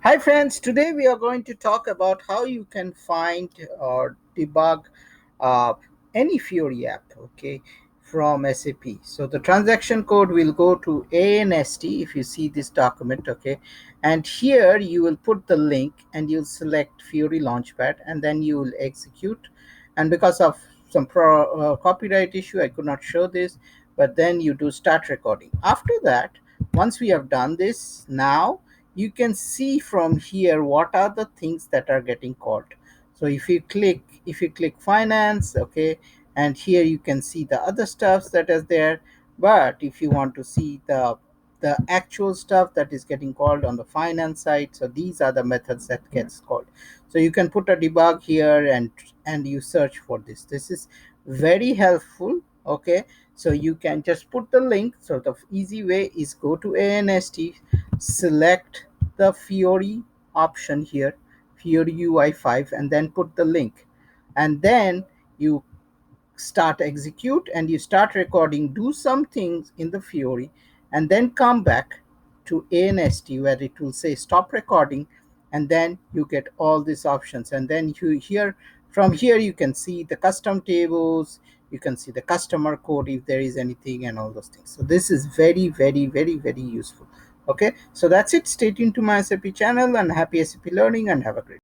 Hi friends, today we are going to talk about how you can find or debug uh, any Fiori app, okay, from SAP. So the transaction code will go to ANST if you see this document, okay, and here you will put the link and you'll select Fiori Launchpad and then you will execute. And because of some copyright issue, I could not show this, but then you do start recording. After that, once we have done this, now you can see from here what are the things that are getting called. So if you click finance, okay, and here you can see the other stuffs that is there. But if you want to see the actual stuff that is getting called on the finance side, so these are the methods that gets called. So you can put a debug here and you search for this is very helpful, okay. So you can just put the link. So the easy way is go to ANST, select the Fiori option here, Fiori UI5, and then put the link. And then you start execute and you start recording, do some things in the Fiori, and then come back to ANST where it will say stop recording, and then you get all these options. And then you here from here you can see the custom tables, you can see the customer code if there is anything, and all those things. So this is very very very very useful. Okay, so that's it. Stay tuned to my SAP channel, and happy SAP learning, and have a great